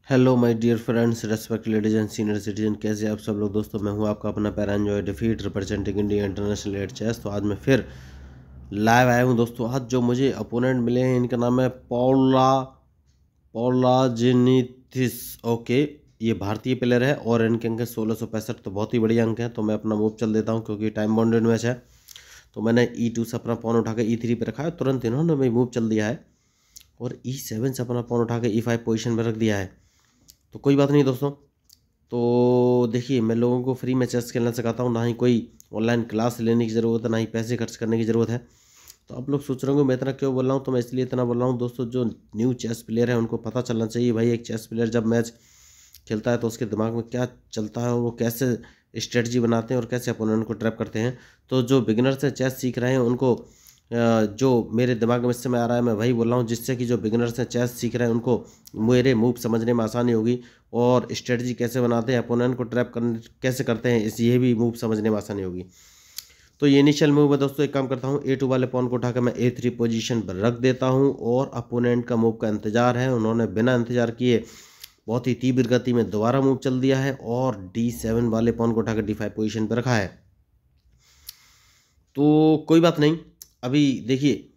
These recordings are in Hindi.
Hello my dear friends, respect ladies and senior citizen, कैसे आप सब लोग। दोस्तों मैं हूं आपका अपना पैरा एंजॉय डिफीट representing India international at chess. तो आज मैं फिर लाइव आया हूं दोस्तों। आज जो मुझे अपोनेंट मिले हैं इनका नाम है पौला जिनिथिस। ओके, ये भारतीय प्लेयर है और इनके अंक है 1665। तो बहुत ही बढ़िया अंक है। तो मैं अपना मूव चल देता हूँ क्योंकि टाइम बाउंडेड मैच है। तो मैंने E2 से अपना पॉन उठा के E3 पे रखा है। तुरंत इन्होंने भाई मूव चल दिया है और E7 से अपना पॉन उठा के E5 पोजिशन में रख दिया है। तो कोई बात नहीं दोस्तों। तो देखिए, मैं लोगों को फ्री में चेस खेलना सिखाता हूँ, ना ही कोई ऑनलाइन क्लास लेने की ज़रूरत है, ना ही पैसे खर्च करने की ज़रूरत है। तो आप लोग सोच रहे होंगे मैं इतना क्यों बोल रहा हूँ। तो मैं इसलिए इतना बोल रहा हूँ दोस्तों, जो न्यू चेस प्लेयर है उनको पता चलना चाहिए भाई, एक चेस प्लेयर जब मैच खेलता है तो उसके दिमाग में क्या चलता है और वो कैसे स्ट्रेटजी बनाते हैं और कैसे अपोनेंट को ट्रैप करते हैं। तो जो बिगिनर से चेस सीख रहे हैं उनको जो मेरे दिमाग में इस समय आ रहा है मैं वही बोल रहा हूँ, जिससे कि जो बिगिनर्स हैं चेस सीख रहे हैं उनको मेरे मूव समझने में आसानी होगी और स्ट्रेटजी कैसे बनाते हैं, अपोनेंट को ट्रैप करने कैसे करते हैं, इस ये भी मूव समझने में आसानी होगी। तो ये इनिशियल मूव है दोस्तों। एक काम करता हूँ, A2 वाले पॉन को उठाकर मैं A3 पोजीशन पर रख देता हूँ और अपोनेंट का मूव का इंतजार है। उन्होंने बिना इंतजार किए बहुत ही तीव्र गति में दोबारा मूव चल दिया है और D7 वाले पॉन को उठाकर D5 पोजीशन पर रखा है। तो कोई बात नहीं। अभी देखिए,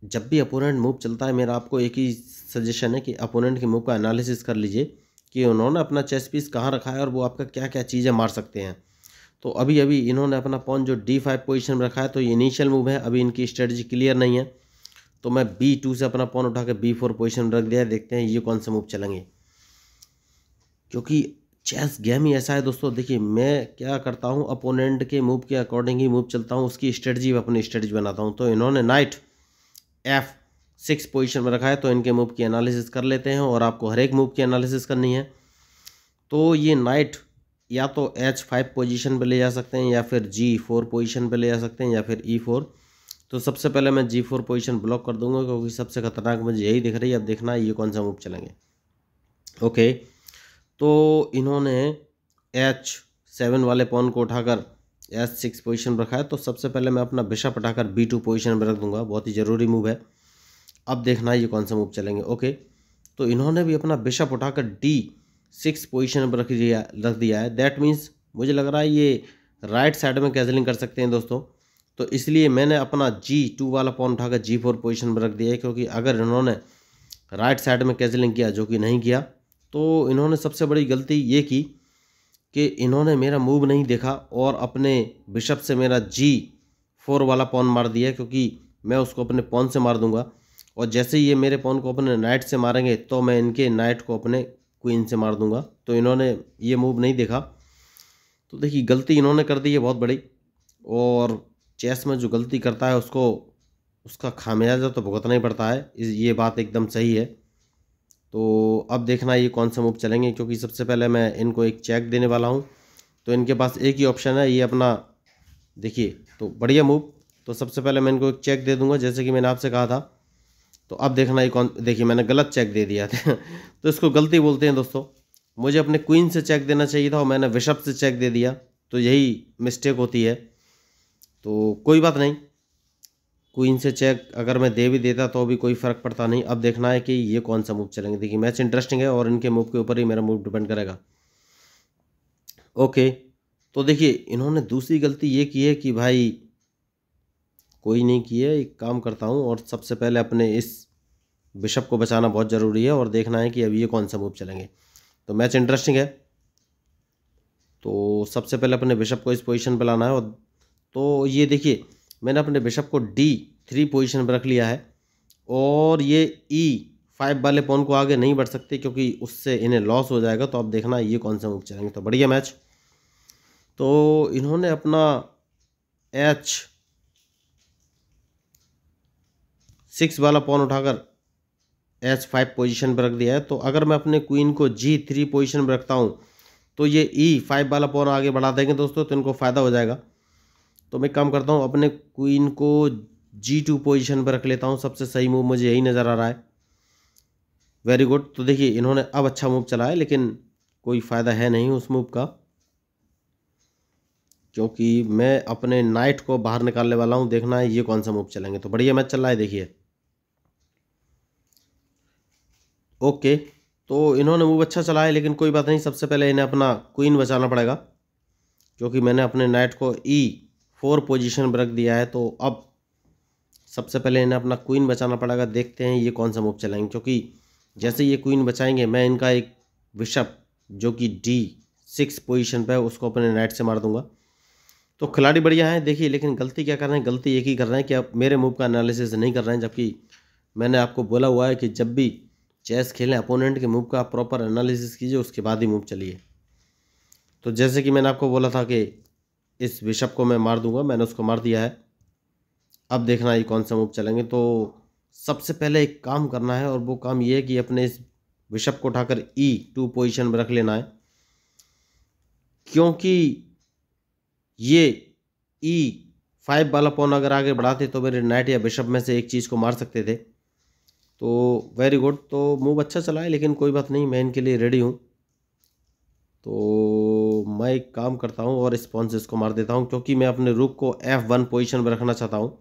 जब भी अपोनेंट मूव चलता है मेरा आपको एक ही सजेशन है कि अपोनेंट के मूव का एनालिसिस कर लीजिए कि उन्होंने अपना चेस पीस कहाँ रखा है और वो आपका क्या क्या चीज़ें मार सकते हैं। तो अभी अभी इन्होंने अपना पॉन जो D5 पोजीशन में रखा है, तो ये इनिशियल मूव है, अभी इनकी स्ट्रेटजी क्लियर नहीं है। तो मैं B2 से अपना पॉन उठा के B4 पोजीशन में रख दिया है। देखते हैं ये कौन सा मूव चलेंगे, क्योंकि चेस गेम ही ऐसा है दोस्तों। देखिए, मैं क्या करता हूँ, अपोनेंट के मूव के अकॉर्डिंग ही मूव चलता हूँ, उसकी स्ट्रेटजी अपनी स्ट्रेटजी बनाता हूँ। तो इन्होंने नाइट F6 पोजीशन में रखा है, तो इनके मूव की एनालिसिस कर लेते हैं और आपको हर एक मूव की एनालिसिस करनी है। तो ये नाइट या तो H5 पोजीशन पे ले जा सकते हैं या फिर G4 पोजीशन पे ले जा सकते हैं या फिर E4। तो सबसे पहले मैं G4 पोजीशन ब्लॉक कर दूंगा क्योंकि सबसे खतरनाक मुझे यही दिख रही है। अब देखना है ये कौन सा मूव चलेंगे। ओके, तो इन्होंने H7 वाले पॉन को उठाकर H6 पोजीशन पर रखा है। तो सबसे पहले मैं अपना बिशप उठाकर B2 पोजीशन पर रख दूंगा, बहुत ही ज़रूरी मूव है। अब देखना है ये कौन सा मूव चलेंगे। ओके, तो इन्होंने भी अपना बिशप उठाकर D6 पोजीशन पर रख दिया है। दैट मीन्स मुझे लग रहा है ये राइट साइड में कैजलिंग कर सकते हैं दोस्तों। तो इसलिए मैंने अपना G2 वाला पॉन उठाकर G4 पोजीशन पर रख दिया है, क्योंकि अगर इन्होंने राइट साइड में कैजलिंग किया, जो कि नहीं किया, तो इन्होंने सबसे बड़ी गलती ये की कि इन्होंने मेरा मूव नहीं देखा और अपने बिशप से मेरा G4 वाला पॉन मार दिया, क्योंकि मैं उसको अपने पॉन से मार दूंगा और जैसे ही ये मेरे पॉन को अपने नाइट से मारेंगे तो मैं इनके नाइट को अपने क्वीन से मार दूंगा। तो इन्होंने ये मूव नहीं देखा। तो देखिए, गलती इन्होंने कर दी है बहुत बड़ी, और चेस में जो गलती करता है उसको उसका खामियाजा तो भुगतना ही पड़ता है। ये बात एकदम सही है। तो अब देखना ये कौन सा मूव चलेंगे, क्योंकि सबसे पहले मैं इनको एक चेक देने वाला हूँ। तो इनके पास एक ही ऑप्शन है, ये अपना देखिए, तो बढ़िया मूव। तो सबसे पहले मैं इनको एक चेक दे दूंगा, जैसे कि मैंने आपसे कहा था। तो अब देखना ये कौन, देखिए मैंने गलत चेक दे दिया था तो इसको गलती बोलते हैं दोस्तों। मुझे अपने क्वीन से चेक देना चाहिए था और मैंने बिशप से चेक दे दिया, तो यही मिस्टेक होती है। तो कोई बात नहीं, क्वीन से चेक अगर मैं दे भी देता तो भी कोई फ़र्क पड़ता नहीं। अब देखना है कि ये कौन सा मूव चलेंगे। देखिए, मैच इंटरेस्टिंग है और इनके मूव के ऊपर ही मेरा मूव डिपेंड करेगा। ओके, तो देखिए इन्होंने दूसरी गलती ये की है कि भाई कोई नहीं की है, एक काम करता हूँ और सबसे पहले अपने इस बिशप को बचाना बहुत ज़रूरी है और देखना है कि अब ये कौन सा मूव चलेंगे। तो मैच इंटरेस्टिंग है। तो सबसे पहले अपने बिशप को इस पोजीशन पर लाना है। और तो ये देखिए, मैंने अपने बिशप को D3 पोजीशन पर रख लिया है और ये E5 वाले पॉन को आगे नहीं बढ़ सकते क्योंकि उससे इन्हें लॉस हो जाएगा। तो अब देखना ये कौन सा मूव चलेंगे। तो बढ़िया मैच। तो इन्होंने अपना H6 वाला पॉन उठाकर H5 पोजीशन पर रख दिया है। तो अगर मैं अपने क्वीन को G3 पोजीशन पर रखता हूँ तो ये E5 वाला पॉन आगे बढ़ा देंगे दोस्तों, तो इनको फ़ायदा हो जाएगा। तो मैं काम करता हूँ, अपने क्वीन को G2 पोजीशन पर रख लेता हूँ। सबसे सही मूव मुझे यही नज़र आ रहा है। Very good. तो देखिए, इन्होंने अब अच्छा मूव चला है, लेकिन कोई फ़ायदा है नहीं उस मूव का, क्योंकि मैं अपने नाइट को बाहर निकालने वाला हूँ। देखना है ये कौन सा मूव चलेंगे। तो बढ़िया मैच चल रहा है देखिए। ओके, तो इन्होंने मूव अच्छा चलाया, लेकिन कोई बात नहीं। सबसे पहले इन्हें अपना क्वीन बचाना पड़ेगा, क्योंकि मैंने अपने नाइट को E4 पोजीशन पर रख दिया है। तो अब सबसे पहले इन्हें अपना क्वीन बचाना पड़ेगा। देखते हैं ये कौन सा मूव चलाएंगे, क्योंकि जैसे ये क्वीन बचाएंगे मैं इनका एक बिशप जो कि D6 पोजीशन पे है उसको अपने नाइट से मार दूंगा। तो खिलाड़ी बढ़िया है देखिए, लेकिन गलती क्या कर रहे हैं, गलती एक ही कर रहे हैं कि अब मेरे मूव का एनालिसिस नहीं कर रहे हैं। जबकि मैंने आपको बोला हुआ है कि जब भी चेस खेलें अपोनेंट के मूव का प्रॉपर एनालिसिस कीजिए, उसके बाद ही मूव चलिए। तो जैसे कि मैंने आपको बोला था कि इस बिशप को मैं मार दूंगा, मैंने उसको मार दिया है। अब देखना ये कौन सा मूव चलेंगे। तो सबसे पहले एक काम करना है, और वो काम ये है कि अपने इस बिशप को उठाकर E2 पोजीशन में रख लेना है, क्योंकि ये E5 वाला पॉन अगर आगे बढ़ाते तो मेरे नाइट या बिशप में से एक चीज़ को मार सकते थे। तो वेरी गुड, तो मूव अच्छा चला है, लेकिन कोई बात नहीं, मैं इनके लिए रेडी हूँ। तो मैं एक काम करता हूँ और इस पॉन से इसको मार देता हूँ, क्योंकि मैं अपने रुक को F1 पोजीशन में रखना चाहता हूँ।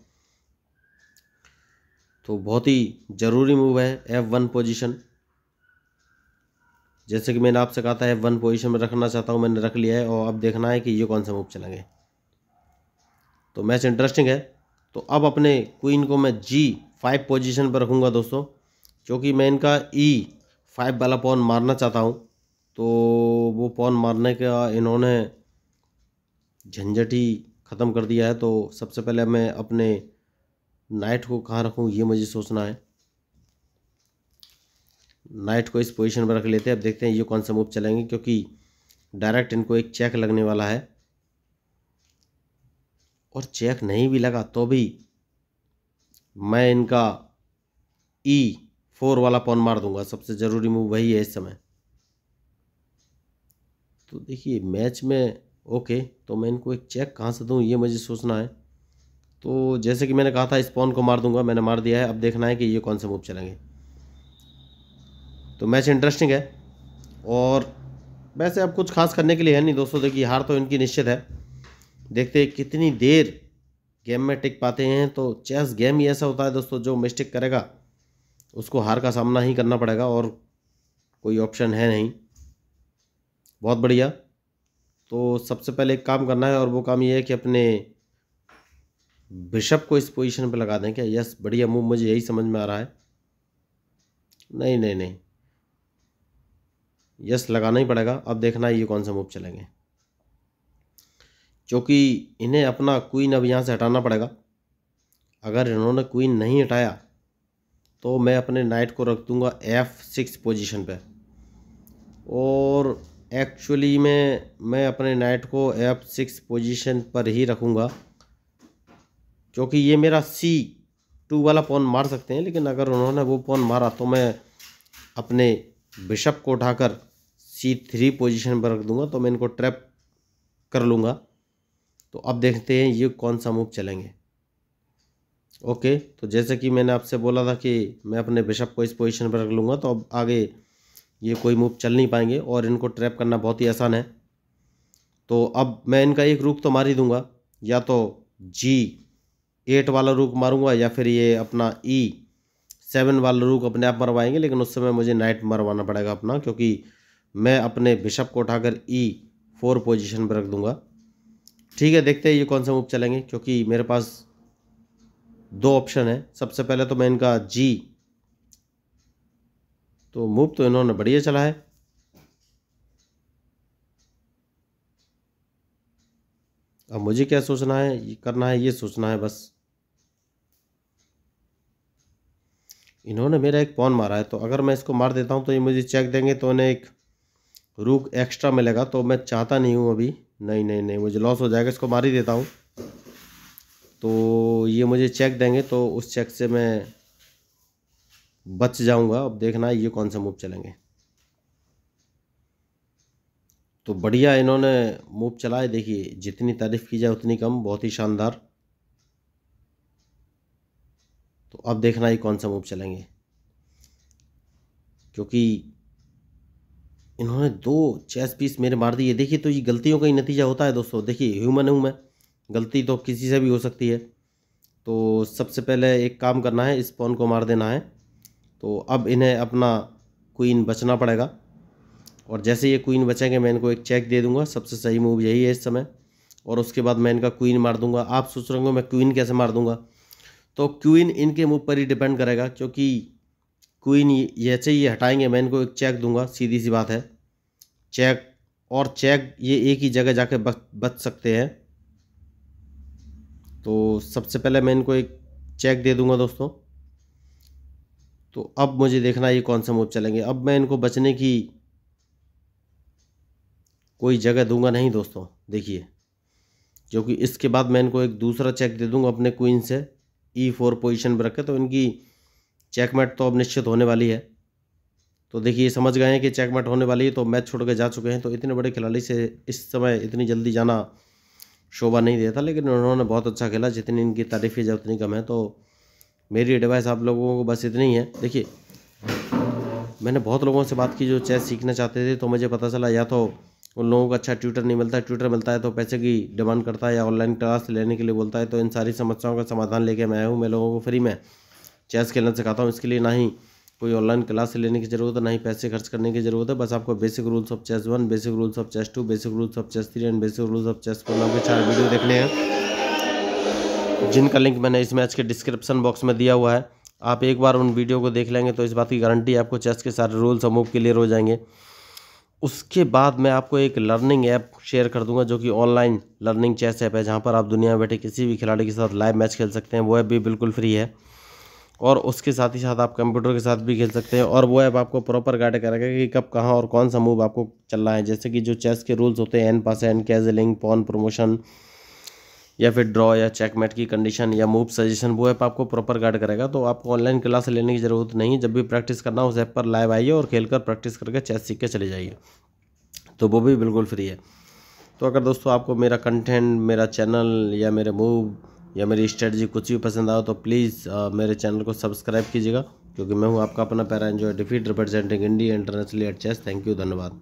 तो बहुत ही ज़रूरी मूव है F1 पोजीशन। जैसे कि मैंने आपसे कहा था F1 पोजीशन में रखना चाहता हूँ, मैंने रख लिया है। और अब देखना है कि ये कौन सा मूव चलेंगे। तो मैच इंटरेस्टिंग है। तो अब अपने क्वीन को मैं G5 पोजीशन पर रखूँगा दोस्तों, क्योंकि मैं इनका E5 वाला पॉन मारना चाहता हूँ। तो वो पॉन मारने का इन्होंने झंझट ही ख़त्म कर दिया है। तो सबसे पहले मैं अपने नाइट को कहाँ रखूँ ये मुझे सोचना है। नाइट को इस पोजीशन पर रख लेते हैं। अब देखते हैं ये कौन सा मूव चलेंगे, क्योंकि डायरेक्ट इनको एक चेक लगने वाला है। और चेक नहीं भी लगा तो भी मैं इनका E4 वाला पॉन मार दूंगा। सबसे ज़रूरी मूव वही है इस समय। तो देखिए मैच में ओके, तो मैं इनको एक चेक कहाँ से दूँ ये मुझे सोचना है। तो जैसे कि मैंने कहा था इस पॉन को मार दूंगा, मैंने मार दिया है। अब देखना है कि ये कौन से मूव चलेंगे। तो मैच इंटरेस्टिंग है, और वैसे अब कुछ खास करने के लिए है नहीं दोस्तों। देखिए हार तो इनकी निश्चित है। देखते हैं कितनी देर गेम में टिक पाते हैं। तो चेस गेम ही ऐसा होता है दोस्तों, जो मिस्टेक करेगा उसको हार का सामना ही करना पड़ेगा, और कोई ऑप्शन है नहीं। बहुत बढ़िया। तो सबसे पहले एक काम करना है, और वो काम ये है कि अपने बिशप को इस पोजीशन पे लगा दें क्या। यस, बढ़िया मूव, मुझे यही समझ में आ रहा है। नहीं नहीं नहीं, यस लगाना ही पड़ेगा। अब देखना है ये कौन सा मूव चलेंगे, क्योंकि इन्हें अपना क्वीन अब यहाँ से हटाना पड़ेगा। अगर इन्होंने क्वीन नहीं हटाया तो मैं अपने नाइट को रख दूंगा F6 पोजीशन पे। और एक्चुअली में मैं अपने नाइट को F6 पोजीशन पर ही रखूँगा, क्योंकि ये मेरा C2 वाला पॉन मार सकते हैं। लेकिन अगर उन्होंने वो पॉन मारा तो मैं अपने बिशप को उठाकर C3 पोजीशन पर रख दूंगा, तो मैं इनको ट्रैप कर लूँगा। तो अब देखते हैं ये कौन सा मूव चलेंगे। ओके, तो जैसे कि मैंने आपसे बोला था कि मैं अपने बिशप को इस पोजीशन पर रख लूँगा, तो अब आगे ये कोई मूव चल नहीं पाएंगे, और इनको ट्रैप करना बहुत ही आसान है। तो अब मैं इनका एक रूक तो मार ही दूंगा, या तो G8 वाला रूक मारूंगा, या फिर ये अपना E7 वाला रूक अपने आप मरवाएंगे। लेकिन उस समय मुझे नाइट मरवाना पड़ेगा अपना, क्योंकि मैं अपने बिशप को उठाकर E4 पोजीशन पर रख दूंगा। ठीक है, देखते हैं ये कौन सा मूव चलेंगे, क्योंकि मेरे पास दो ऑप्शन है। सबसे पहले तो मैं इनका तो मूव तो इन्होंने बढ़िया चला है। अब मुझे क्या सोचना है, ये करना है, ये सोचना है बस। इन्होंने मेरा एक पॉन मारा है, तो अगर मैं इसको मार देता हूँ तो ये मुझे चेक देंगे, तो इन्हें एक रूक एक्स्ट्रा मिलेगा। तो मैं चाहता नहीं हूँ अभी, नहीं नहीं नहीं, मुझे लॉस हो जाएगा। इसको मार ही देता हूँ। तो ये मुझे चेक देंगे, तो उस चेक से मैं बच जाऊंगा। अब देखना है ये कौन सा मूव चलेंगे। तो बढ़िया इन्होंने मूव चलाए। देखिए जितनी तारीफ की जाए उतनी कम, बहुत ही शानदार। तो अब देखना ये कौन सा मूव चलेंगे, क्योंकि इन्होंने दो चेस पीस मेरे मार दिए। देखिए तो ये गलतियों का ही नतीजा होता है दोस्तों। देखिए ह्यूमन हूँ मैं, गलती तो किसी से भी हो सकती है। तो सबसे पहले एक काम करना है, इस पॉन को मार देना है। तो अब इन्हें अपना क्वीन बचना पड़ेगा। और जैसे ये क्वीन बचेंगे मैं इनको एक चेक दे दूंगा। सबसे सही मूव यही है इस समय। और उसके बाद मैं इनका क्वीन मार दूंगा। आप सोच रहे होंगे मैं क्वीन कैसे मार दूंगा, तो क्वीन इनके मूव पर ही डिपेंड करेगा, क्योंकि क्वीन जैसे ये हटाएंगे मैं इनको एक चेक दूंगा, सीधी सी बात है। चेक और चेक ये एक ही जगह जाके बच सकते हैं। तो सबसे पहले मैं इनको एक चेक दे दूंगा दोस्तों। तो अब मुझे देखना है ये कौन सा मूव चलेंगे। अब मैं इनको बचने की कोई जगह दूंगा नहीं दोस्तों, देखिए, क्योंकि इसके बाद मैं इनको एक दूसरा चेक दे दूंगा अपने क्वीन से E4 पोजीशन पर रखे, तो इनकी चेकमेट तो अब निश्चित होने वाली है। तो देखिए समझ गए हैं कि चेकमेट होने वाली है, तो मैच छोड़ के जा चुके हैं। तो इतने बड़े खिलाड़ी से इस समय इतनी जल्दी जाना शोभा नहीं देता, लेकिन उन्होंने बहुत अच्छा खेला। जितनी इनकी तारीफ़ की जाए उतनी कम है। तो मेरी एडवाइस आप लोगों को बस इतनी है। देखिए मैंने बहुत लोगों से बात की जो चेस सीखना चाहते थे, तो मुझे पता चला या तो उन लोगों को अच्छा ट्यूटर नहीं मिलता है, ट्यूटर मिलता है तो पैसे की डिमांड करता है या ऑनलाइन क्लास लेने के लिए बोलता है। तो इन सारी समस्याओं का समाधान लेके मैं आया हूँ। मैं लोगों को फ्री में चेस खेलना सिखाता हूँ। इसके लिए ना ही कोई ऑनलाइन क्लास लेने की ज़रूरत है, ना ही पैसे खर्च करने की ज़रूरत है। बस आपको basic rules of chess 1, basic rules of chess 2, basic rules of chess 3 and basic rules of chess 4 नाम के 4 वीडियो देखने हैं, जिनका लिंक मैंने इस मैच के डिस्क्रिप्शन बॉक्स में दिया हुआ है। आप एक बार उन वीडियो को देख लेंगे तो इस बात की गारंटी आपको चेस के सारे रूल्स और मूव क्लियर हो जाएंगे। उसके बाद मैं आपको एक लर्निंग ऐप शेयर कर दूंगा, जो कि ऑनलाइन लर्निंग चेस ऐप है, जहां पर आप दुनिया में बैठे किसी भी खिलाड़ी के साथ लाइव मैच खेल सकते हैं। वो ऐप भी बिल्कुल फ्री है। और उसके साथ ही साथ आप कंप्यूटर के साथ भी खेल सकते हैं। और वो ऐप आपको प्रॉपर गाइड करेगा कि कब कहाँ और कौन सा मूव आपको चलना है। जैसे कि जो चेस के रूल्स होते हैं, एन पास, एन कैजलिंग, पॉन प्रमोशन, या फिर ड्रॉ या चेकमेट की कंडीशन या मूव सजेशन, वो ऐप आपको प्रॉपर गाइड करेगा। तो आपको ऑनलाइन क्लास लेने की ज़रूरत नहीं। जब भी प्रैक्टिस करना हो उस ऐप पर लाइव आइए और खेलकर प्रैक्टिस करके चेस सीख के चले जाइए। तो वो भी बिल्कुल फ्री है। तो अगर दोस्तों आपको मेरा कंटेंट, मेरा चैनल या मेरे मूव या मेरी स्ट्रेटजी कुछ भी पसंद आओ तो प्लीज़ मेरे चैनल को सब्सक्राइब कीजिएगा, क्योंकि मैं हूँ आपका अपना पैरा एंजॉय डिफीट representing India internationally at chess. Thank you, धन्यवाद।